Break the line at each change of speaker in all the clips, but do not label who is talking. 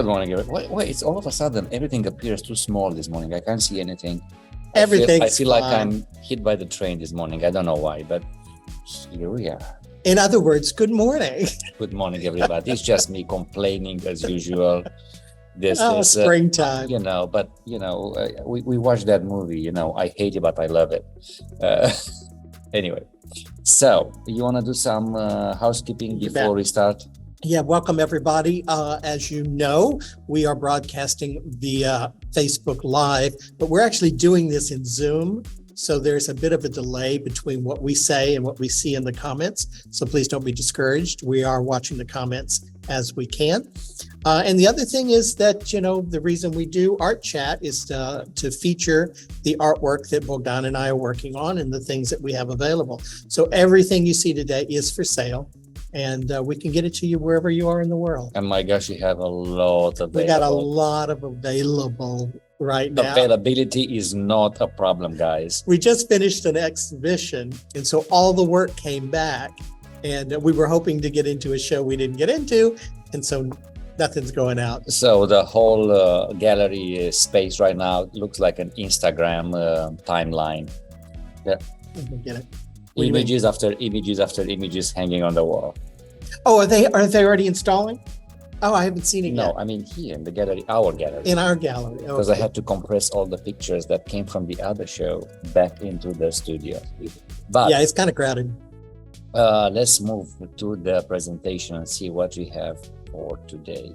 Good morning, everyone. Wait, it's all of a sudden everything appears too small this morning. I can't see anything.
Everything's
I feel like
fine.
I'm hit by the train this morning. I don't know why, but here we are.
In other words, good morning.
Good morning, everybody. It's just me complaining as usual. This is
springtime.
We watched that movie. I hate it, but I love it. Anyway, so you want to do some housekeeping before we start?
Yeah, welcome everybody. As you know, we are broadcasting via Facebook Live, but we're actually doing this in Zoom. So there's a bit of a delay between what we say and what we see in the comments. So please don't be discouraged. We are watching the comments as we can. And the other thing is that, the reason we do Art Chat is to feature the artwork that Bogdan and I are working on and the things that we have available. So everything you see today is for sale. And we can get it to you wherever you are in the world.
And my gosh, we have a lot available.
We got a lot of available right now.
Availability is not a problem, guys.
We just finished an exhibition, and so all the work came back. And we were hoping to get into a show we didn't get into, and so nothing's going out.
So the whole gallery space right now looks like an Instagram timeline. Yeah.
Get it.
Images after images after images hanging on the wall.
Oh, are they already installing? Oh, I haven't seen it yet.
No, I mean here in the gallery, our gallery.
In our gallery.
Because I had to compress all the pictures that came from the other show back into the studio. But
yeah, it's kind of crowded.
Let's move to the presentation and see what we have for today.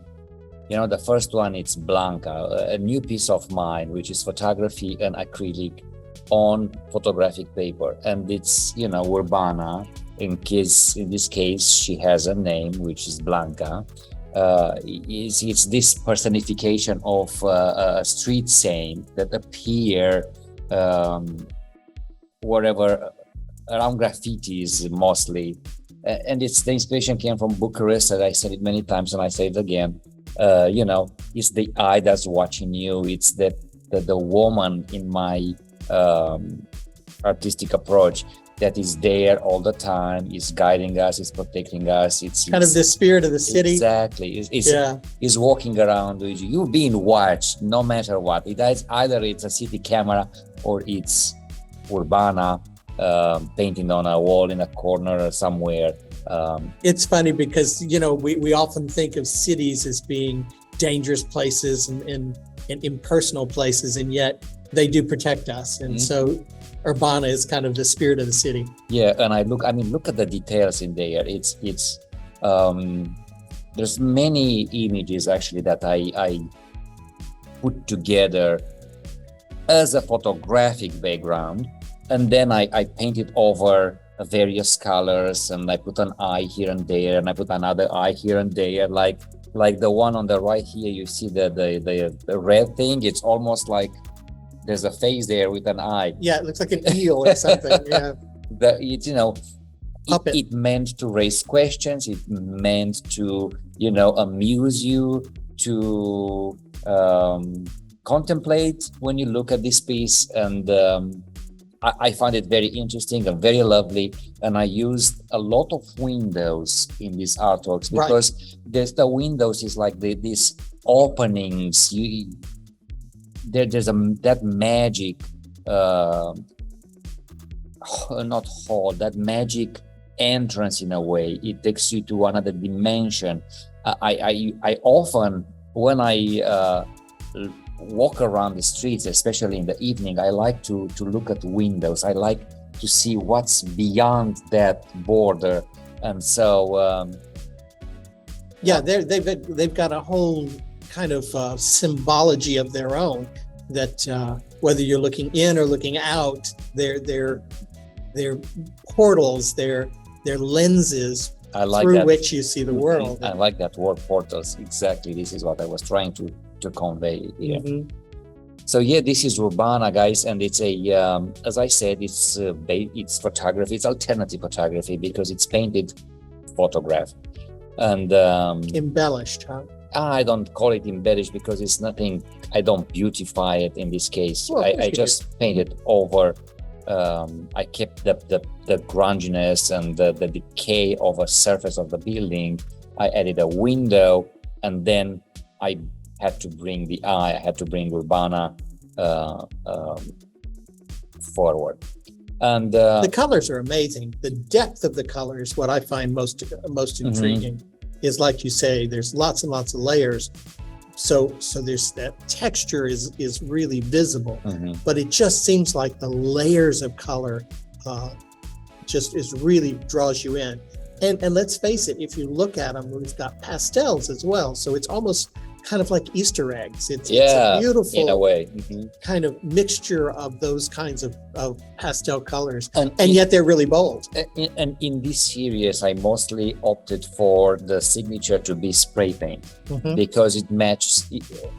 The first one, it's Blanca, a new piece of mine, which is photography and acrylic on photographic paper, and it's Urbana. In this case she has a name, which is Blanca. It's this personification of a street saint that appear wherever around graffitis mostly, and it's the inspiration came from Bucharest, as I said it many times and I say it again. It's the eye that's watching you. It's the woman in my artistic approach that is there all the time, is guiding us, is protecting us. It's
kind of the spirit of the city.
Exactly. It's walking around with you. You're being watched no matter what. Either it's a city camera or it's Urbana painting on a wall in a corner or somewhere.
It's funny because, we often think of cities as being dangerous places and impersonal places, and yet they do protect us. And so Urbana is kind of the spirit of the city.
Yeah, and look at the details in there. It's there's many images actually that I put together as a photographic background, and then I painted over various colors, and I put an eye here and there, and I put another eye here and there, like the one on the right here. You see the red thing. It's almost like there's a face there with an eye.
Yeah, it looks like an eel or something. Yeah.
It meant to raise questions. It meant to, amuse you, to contemplate when you look at this piece. And I find it very interesting and very lovely. And I used a lot of windows in these artworks because the windows is like these openings. There's that magic, not hall, that magic entrance in a way. It takes you to another dimension. I often, when I walk around the streets, especially in the evening, I like to look at windows. I like to see what's beyond that border. And so
they've got a whole kind of symbology of their own, that whether you're looking in or looking out, they're portals, they're lenses through which you see the world.
I like that word, portals. Exactly. This is what I was trying to convey here. Mm-hmm. So yeah, this is Urbana, guys, and it's as I said, it's photography. It's alternative photography because it's painted photograph and
embellished, huh?
I don't call it embellished because it's nothing. I don't beautify it in this case. Well, I just painted over. I kept the grunginess and the decay of a surface of the building. I added a window, and then I had to bring the eye, I had to bring Urbana forward. And
The colors are amazing. The depth of the color is what I find most intriguing. Is like you say, there's lots and lots of layers. So there's that texture is really visible, but it just seems like the layers of color just really draws you in. And let's face it, if you look at them, we've got pastels as well. So it's almost kind of like Easter eggs. It's a beautiful,
in a way,
kind of mixture of those kinds of pastel colors, and yet they're really bold.
And in this series, I mostly opted for the signature to be spray paint because it matches,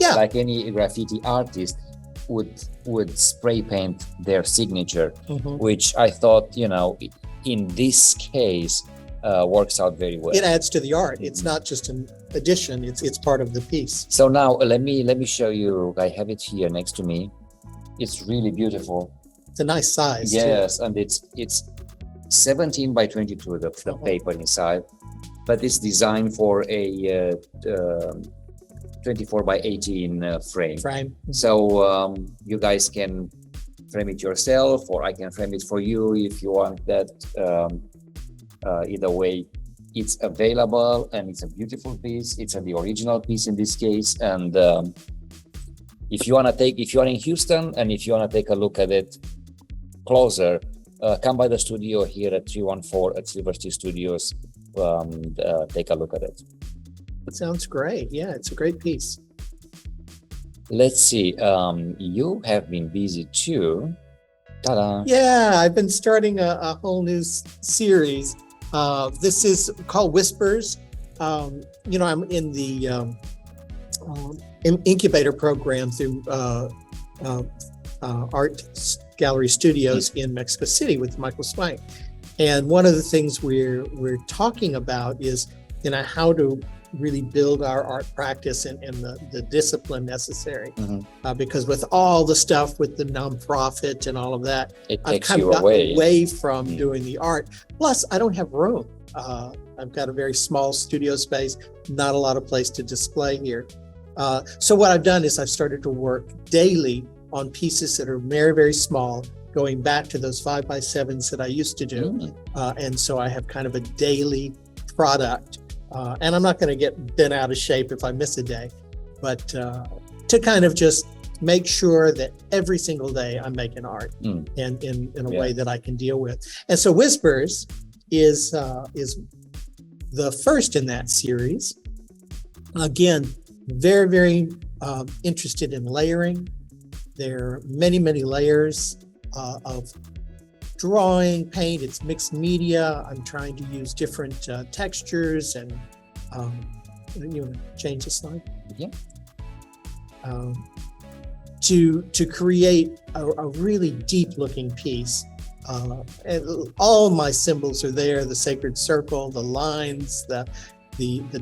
like any graffiti artist would spray paint their signature, which I thought, in this case, works out very well.
It adds to the art. It's not just an addition, it's part of the piece.
So now let me show you. I have it here next to me. It's really beautiful.
It's a nice size.
Yes, and it's 17 by 22, the paper inside, but it's designed for a 24 by 18 frame. So you guys can frame it yourself, or I can frame it for you if you want that. Either way, it's available, and it's a beautiful piece. It's the original piece in this case. And if you are in Houston and if you want to take a look at it closer, come by the studio here at 314 at Silver Sea Studios. Take a look at it.
It sounds great. Yeah, it's a great piece.
Let's see. You have been busy too. Ta-da.
Yeah, I've been starting a whole new series. This is called Whispers. I'm in the incubator program through Art Gallery Studios in Mexico City with Michael Swank. And one of the things we're talking about is, how to really build our art practice and the discipline necessary. Because with all the stuff with the nonprofit and all of that, I've kind of gotten away from doing the art. Plus, I don't have room. I've got a very small studio space, not a lot of place to display here. So what I've done is I've started to work daily on pieces that are very, very small, going back to those 5x7s that I used to do. And so I have kind of a daily product. And I'm not going to get bent out of shape if I miss a day, but to kind of just make sure that every single day I'm making art and in a way that I can deal with. And so Whispers is the first in that series. Again, very, very interested in layering. There are many, many layers of drawing, paint. It's mixed media. I'm trying to use different textures and you want to change the slide?
Yeah.
To create a really deep looking piece. And all my symbols are there, the sacred circle, the lines, the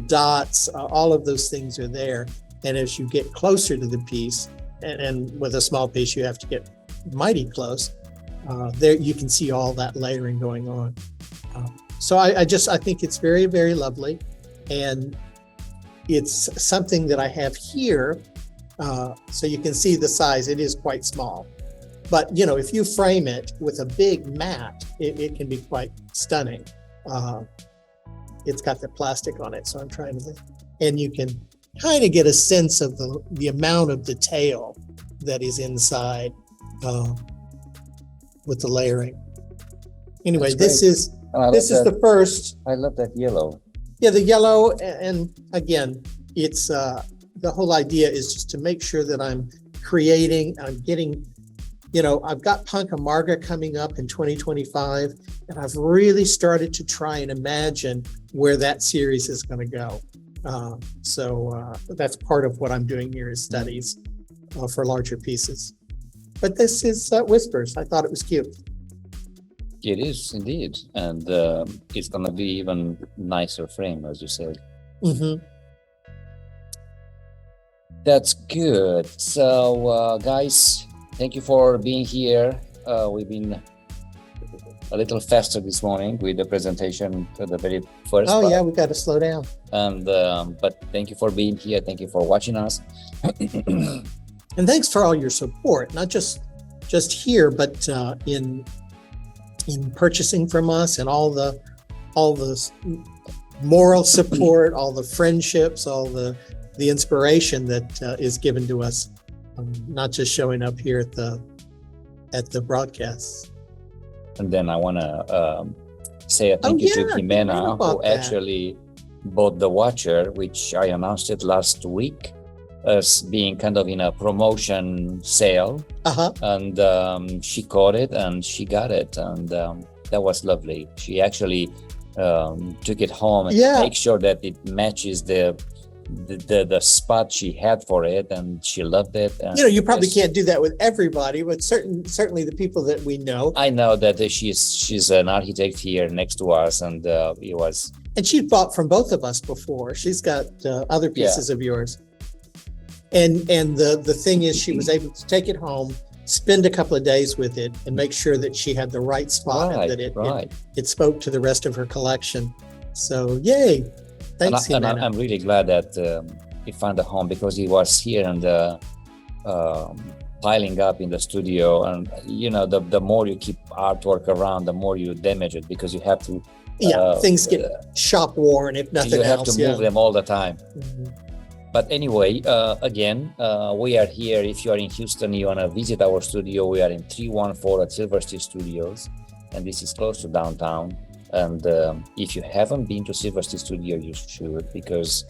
dots, all of those things are there. And as you get closer to the piece, and with a small piece, you have to get mighty close. There you can see all that layering going on. So I think it's very, very lovely. And it's something that I have here. So you can see the size, it is quite small. But, if you frame it with a big mat, it can be quite stunning. It's got the plastic on it, so I'm trying to, and you can kind of get a sense of the amount of detail that is inside with the layering. Anyway, this is the first.
I love that yellow.
Yeah, the yellow, and again, it's the whole idea is just to make sure that I'm getting, I've got Punka Marga coming up in 2025, and I've really started to try and imagine where that series is going to go. So that's part of what I'm doing here is studies for larger pieces. But this is Whispers. I thought it was cute.
It is indeed, and it's going to be even nicer frame, as you said. That's good. So, guys, thank you for being here. We've been a little faster this morning with the presentation for the very first
Oh
part.
yeah, we got to slow down.
And but thank you for being here. Thank you for watching us.
And thanks for all your support, not just here, but in purchasing from us, and all the moral support, all the friendships, all the inspiration that is given to us, not just showing up here at the broadcasts.
And then I want to say a thank you to Jimena, who actually bought the watcher, which I announced it last week as being kind of in a promotion sale. And she caught it and she got it, and that was lovely. She actually took it home and make sure that it matches the spot she had for it, and she loved it. And
you probably can't do that with everybody, but certainly the people that we know.
I know that she's an architect here next to us, and it was.
And she's bought from both of us before. She's got other pieces of yours. And the thing is, she was able to take it home, spend a couple of days with it, and make sure that she had the right spot, and that it spoke to the rest of her collection. So yay. Thanks,
and I'm really glad that he found a home, because he was here and piling up in the studio. And the more you keep artwork around, the more you damage it, because you have to.
Things get shop worn, if nothing else.
You have to move them all the time. Mm-hmm. But anyway, again, we are here. If you are in Houston, you want to visit our studio. We are in 314 at Silver Steel Studios, and this is close to downtown. And if you haven't been to Silver Steel Studio, you should, because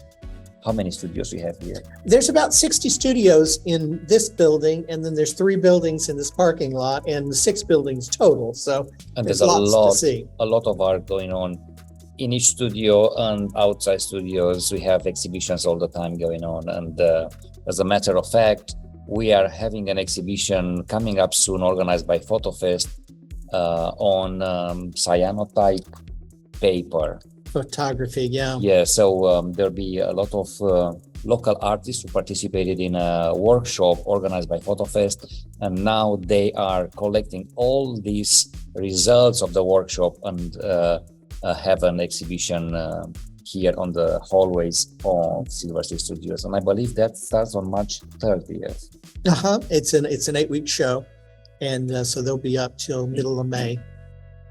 how many studios we have here? There's
about 60 studios in this building, and then there's 3 buildings in this parking lot, and 6 buildings total. So there's lots to see.
A lot of art going on in each studio, and outside studios. We have exhibitions all the time going on. And as a matter of fact, we are having an exhibition coming up soon, organized by PhotoFest, on cyanotype paper.
Photography,
so there'll be a lot of local artists who participated in a workshop organized by PhotoFest, and now they are collecting all these results of the workshop and have an exhibition here on the hallways of Silver Steel Studios. And I believe that starts on March 30th.
It's an 8-week show, and so they'll be up till middle of May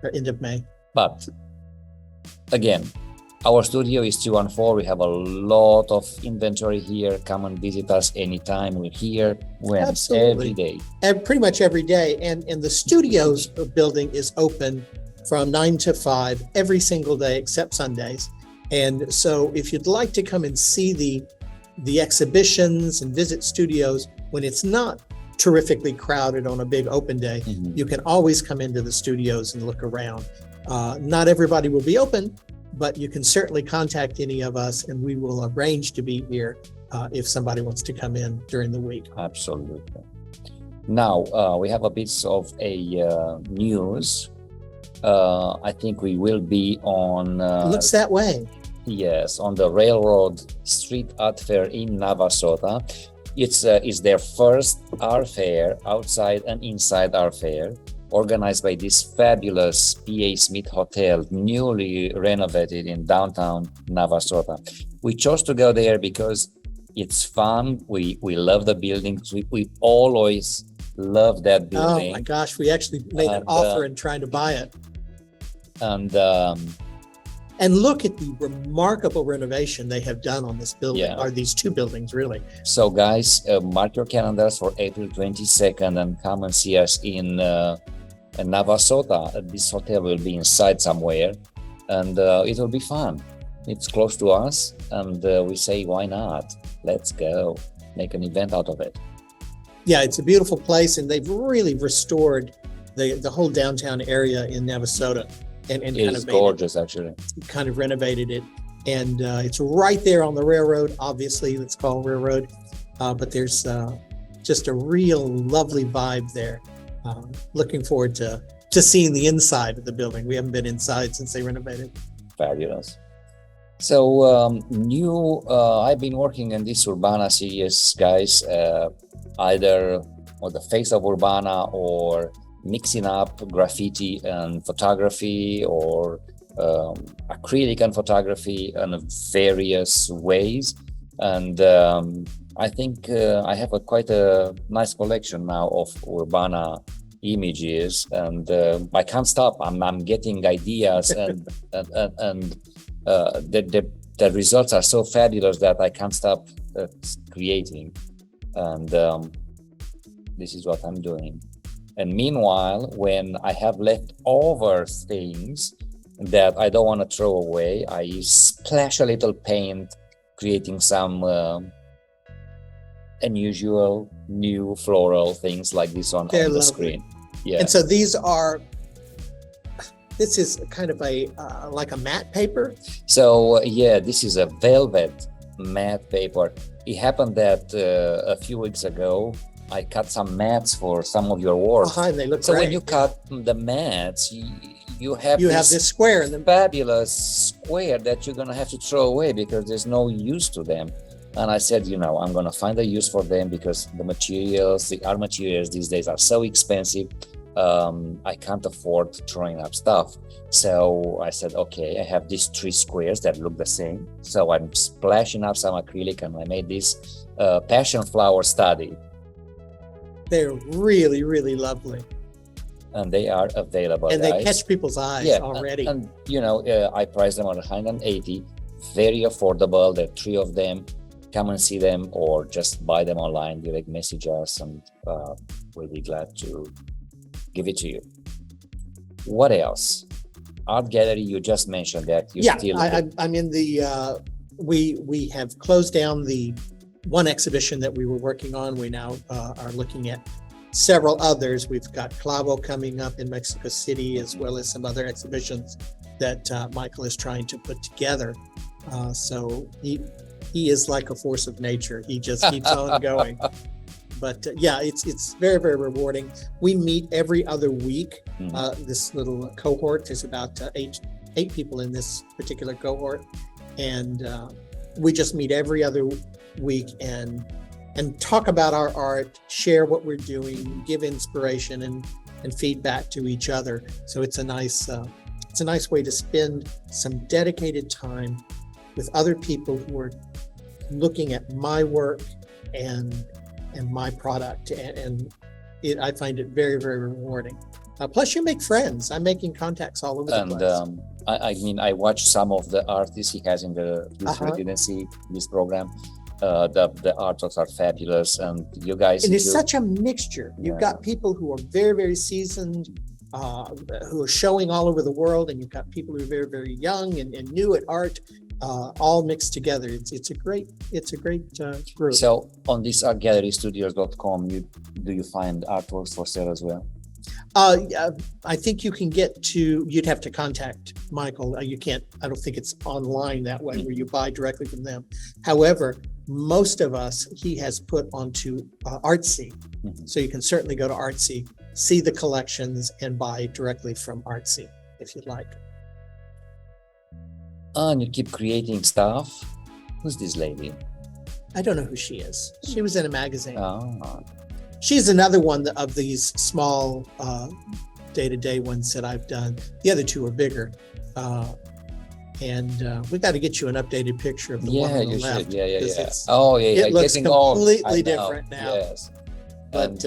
or end of May.
But again, our studio is 214. We have a lot of inventory here. Come and visit us anytime. We're here every day.
Pretty much every day. And the studio's building is open from 9 to 5 every single day except Sundays. And so if you'd like to come and see the exhibitions and visit studios when it's not terrifically crowded on a big open day, you can always come into the studios and look around. Not everybody will be open, but you can certainly contact any of us, and we will arrange to be here if somebody wants to come in during the week.
Absolutely. Now, we have a bit of a news. I think we will be on...
looks that way.
Yes, on the Railroad Street Art Fair in Navasota. It's their first art fair, outside and inside art fair, organized by this fabulous P.A. Smith Hotel, newly renovated in downtown Navasota. We chose to go there because it's fun. We love the building. We always love that building.
Oh my gosh, we actually made an offer in trying to buy it. And look at the remarkable renovation they have done on this building, or these 2 buildings, really.
So guys, mark your calendars for April 22nd and come and see us in Navasota. This hotel will be inside somewhere, and it will be fun. It's close to us, and we say, why not? Let's go make an event out of it.
Yeah, it's a beautiful place, and they've really restored the whole downtown area in Navasota. And
it's gorgeous, actually.
Kind of renovated it, and it's right there on the railroad. Obviously, it's called Railroad, but there's just a real lovely vibe there. Looking forward to seeing the inside of the building. We haven't been inside since they renovated.
Fabulous. So I've been working in this Urbana series, guys, either on the face of Urbana or mixing up graffiti and photography, or acrylic and photography in various ways. And I think I have quite a nice collection now of Urbana images, and I can't stop. I'm getting ideas, and the results are so fabulous that I can't stop creating. And this is what I'm doing. And meanwhile, when I have leftover things that I don't want to throw away, I splash a little paint, creating some unusual new floral things like this on the screen. Yeah.
And so this is kind of a like a matte paper.
So yeah, this is a velvet matte paper. It happened that a few weeks ago I cut some mats for some of your work.
And they look
so
great.
When you cut the mats, you have
this square in the
fabulous square that you're gonna have to throw away because there's no use to them. And I said, I'm gonna find a use for them because the art materials these days are so expensive. I can't afford throwing up stuff. So I said, okay, I have these 3 squares that look the same. So I'm splashing up some acrylic, and I made this passion flower study.
They're really, really lovely.
And they are available,
and
guys.
They catch people's eyes already.
And I price them on 180, very affordable. There are 3 of them. Come and see them, or just buy them online, direct message us, and we'll be glad to give it to you. What else? Art gallery, you just mentioned that.
I'm in the, we have closed down the one exhibition that we were working on. We now are looking at several others. We've got Clavo coming up in Mexico City, as well as some other exhibitions that Michael is trying to put together. So he is like a force of nature. He just keeps on going. But it's very, very rewarding. We meet every other week. This little cohort, there's about eight people in this particular cohort, and we just meet every other week and talk about our art, share what we're doing, give inspiration and feedback to each other. So it's a nice way to spend some dedicated time with other people who are looking at my work and my product, and I find it very, very rewarding. Plus, you make friends. I'm making contacts all over the place.
I watched some of the artists he has in his residency, this program. The artworks are fabulous, and you guys.
And it's such a mixture. You've got people who are very, very seasoned, who are showing all over the world, and you've got people who are very, very young and new at art. All mixed together. It's a great group.
So on this artgallerystudios.com, do you find artworks for sale as well?
I think you can you'd have to contact Michael. I don't think it's online that way where you buy directly from them. However, most of us, he has put onto Artsy. So you can certainly go to Artsy, see the collections, and buy directly from Artsy if you'd like.
And you keep creating stuff. Who's this lady?
I don't know who she is. She was in a magazine.
Oh.
She's another one of these small day-to-day ones that I've done. The other 2 are bigger. And we've got to get you an updated picture of the one on the left.
Yeah.
It looks completely different now.
Yes.
But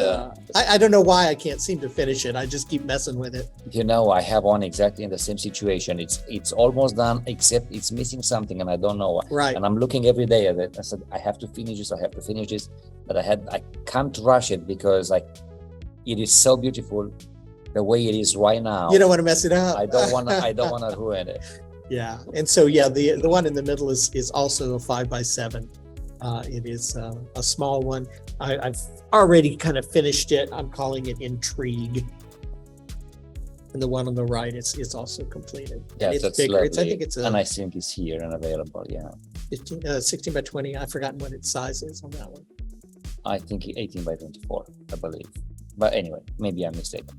I don't know why I can't seem to finish it. I just keep messing with it.
I have one exactly in the same situation. It's almost done, except it's missing something, and I don't know why.
Right.
And I'm looking every day at it. I said, I have to finish this. But I can't rush it because it is so beautiful the way it is right now.
You don't want to mess it up.
I don't want to ruin it.
Yeah. And so the one in the middle is also a 5x7. It is a small one. I've already kind of finished it. I'm calling it Intrigue. And the one on the right is also completed.
Yeah,
it's
that's
bigger.
lovely. And I think it's here and available. Yeah.
16 by 20. I've forgotten what its size is on that one.
I think 18 by 24, I believe. But anyway, maybe I'm mistaken.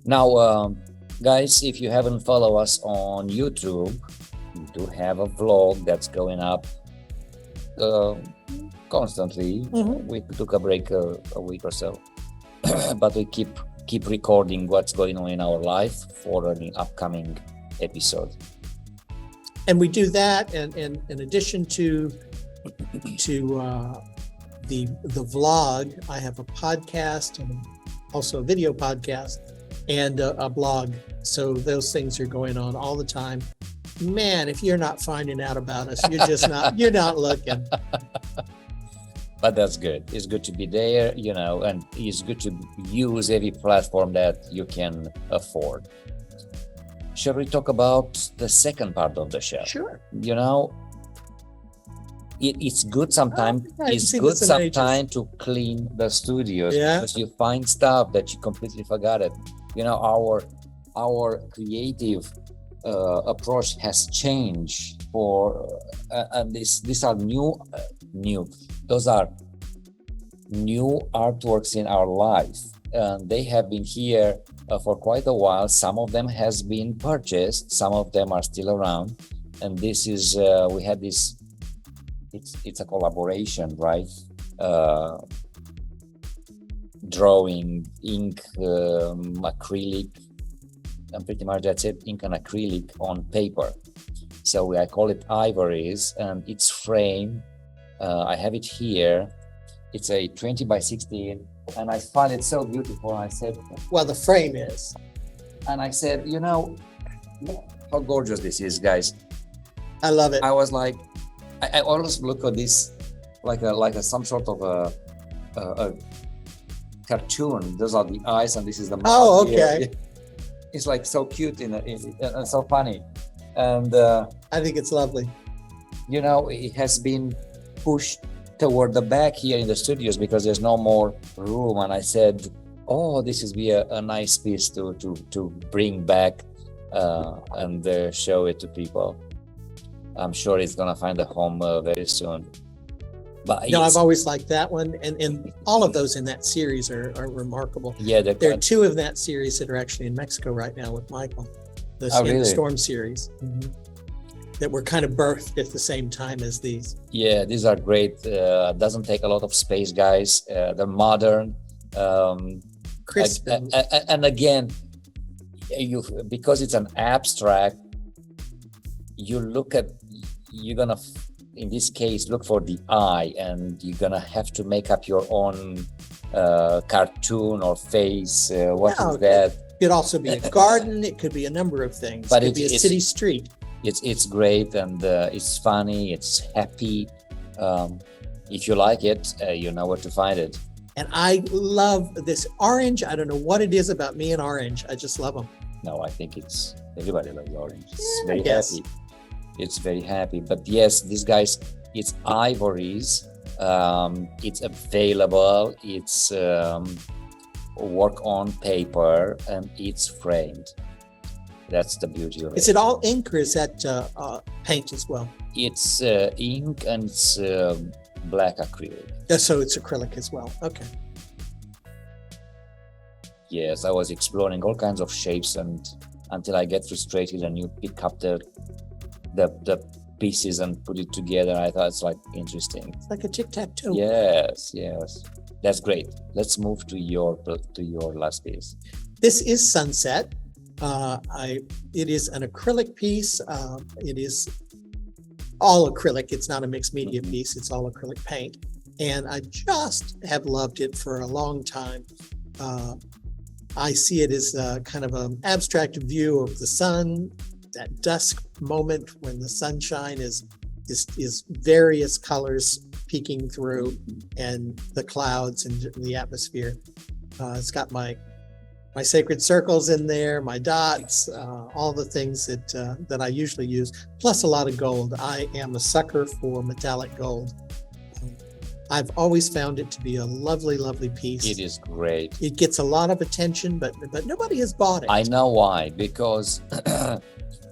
Now, guys, if you haven't followed us on YouTube, we do have a vlog that's going up constantly. We took a break a week or so, but we keep keep recording what's going on in our life for an upcoming episode.
And we do that, and in addition to the vlog, I have a podcast and also a video podcast and a blog. So those things are going on all the time. Man, if you're not finding out about us, you're not looking.
But that's good. It's good to be there, and it's good to use every platform that you can afford. Shall we talk about the second part of the show?
Sure.
It's good sometimes. It's good sometimes to clean the studios because you find stuff that you completely forgot it. Our creative approach has changed and these are new. Those are new artworks in our life, and they have been here for quite a while. Some of them has been purchased, some of them are still around, and this is we had this. It's a collaboration, right? Drawing, ink, acrylic, and pretty much that's it. Ink and acrylic on paper. So I call it ivories, and it's framed. I have it here. It's a 20 by 16, and I find it so beautiful. I said,
well, the frame is.
And I said, how gorgeous this is, guys.
I love it.
I was like, I always look at this like some sort of a cartoon. Those are the eyes, and this is the mouth.
Oh, okay.
Here. It's like so cute and so funny, and
I think it's lovely.
It has been pushed toward the back here in the studios because there's no more room. And I said, "Oh, this is be a nice piece to bring back and show it to people." I'm sure it's gonna find a home very soon. But
I've always liked that one, and all of those in that series are remarkable.
Yeah,
there are two of that series that are actually in Mexico right now with Michael, the Storm series, that were kind of birthed at the same time as these.
Yeah, these are great. Doesn't take a lot of space, guys. They're modern,
crisp,
and again, because it's an abstract. You're gonna, in this case, look for the eye, and you're gonna have to make up your own cartoon or face. What is that?
It could also be a garden. It could be a number of things.
But
it could be a city street.
It's great, and it's funny. It's happy. If you like it, you know where to find it.
And I love this orange. I don't know what it is about me and orange. I just love them.
No, I think everybody loves orange. It's very happy. It's very happy. But yes, these guys, it's ivories. It's available. It's work on paper, and it's framed. That's the beauty of it.
Is it all ink, or is that paint as well?
It's ink, and it's black acrylic.
Yeah, so it's acrylic as well. Okay.
Yes, I was exploring all kinds of shapes, and until I get frustrated, and you pick up the pieces and put it together. I thought it's like interesting.
It's like a tic-tac-toe.
Yes, that's great. Let's move to your last piece.
This is Sunset. It is an acrylic piece. It is all acrylic. It's not a mixed media piece. It's all acrylic paint, and I just have loved it for a long time. I see it as kind of an abstract view of the sun, that dusk moment when the sunshine is various colors peeking through, and the clouds and the atmosphere. It's got my sacred circles in there, my dots, all the things that I usually use, plus a lot of gold. I am a sucker for metallic gold. I've always found it to be a lovely, lovely piece.
It is great.
It gets a lot of attention, but nobody has bought it.
I know why, because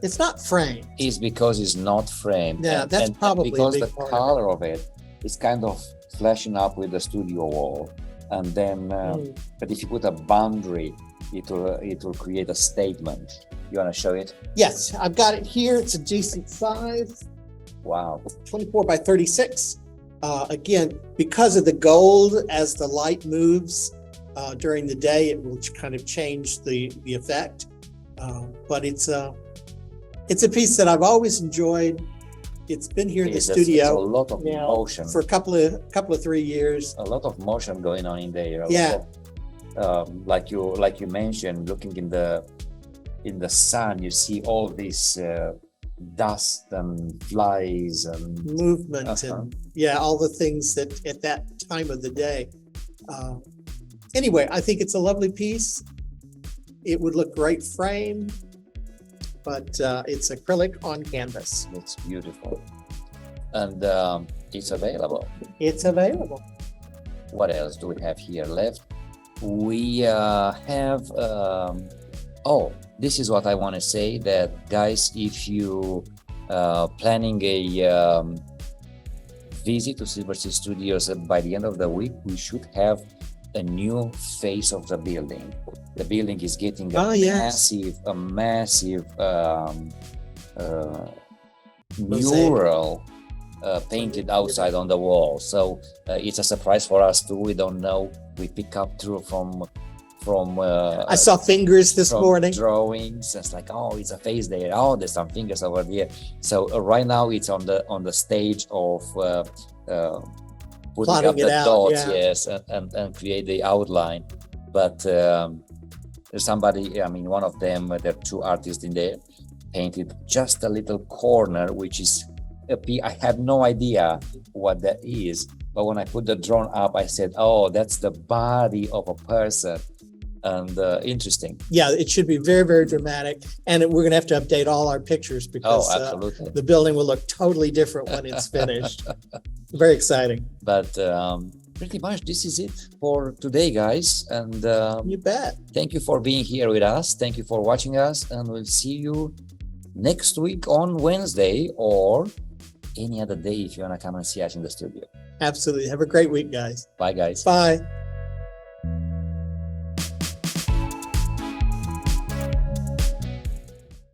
it's not framed.
It's because it's not framed.
Yeah, that's probably
because
a big
the
part
color of it is kind of flashing up with the studio wall, and then but if you put a boundary, it will create a statement. You want to show it?
Yes, I've got it here. It's a decent size.
Wow.
24 by 36. Again, because of the gold, as the light moves, During the day, it will kind of change the effect. But it's a piece that I've always enjoyed. It's been here in the
It's
studio
a lot of
now
motion.
for a couple of 3 years.
A lot of motion going on in there. A
Yeah.
lot of, like you mentioned, looking in the sun, you see all this dust and flies and
Movement and all the things that at that time of the day. Anyway, I think it's a lovely piece. It would look great framed, but it's acrylic on canvas.
it's beautiful. And it's available.
It's available.
What else do we have here left? We have this is what I want to say, that guys, if you planning a visit to Silver Sea Studios by the end of the week, we should have a new face of the building. The building is getting a massive mural painted outside on the wall. So it's a surprise for us too. We don't know. We pick up through from
I saw fingers this
from
morning.
drawings. It's like, oh, it's a face there. Oh, there's some fingers over there. So right now it's on the stage of putting
Plotting
up
it
the
out,
dots,
yeah.
yes, and create the outline. But there's somebody, I mean, one of them, there are two artists in there, painted just a little corner, which is I have no idea what that is. But when I put the drone up, I said, oh, that's the body of a person. And interesting.
Yeah, it should be very, very dramatic. And we're going to have to update all our pictures because
Absolutely.
the building will look totally different when it's finished. Very exciting.
But pretty much this is it for today, guys. And
You bet.
thank you for being here with us. Thank you for watching us. And we'll see you next week on Wednesday or any other day if you want to come and see us in the studio.
Absolutely. Have a great week, guys.
Bye, guys.
Bye.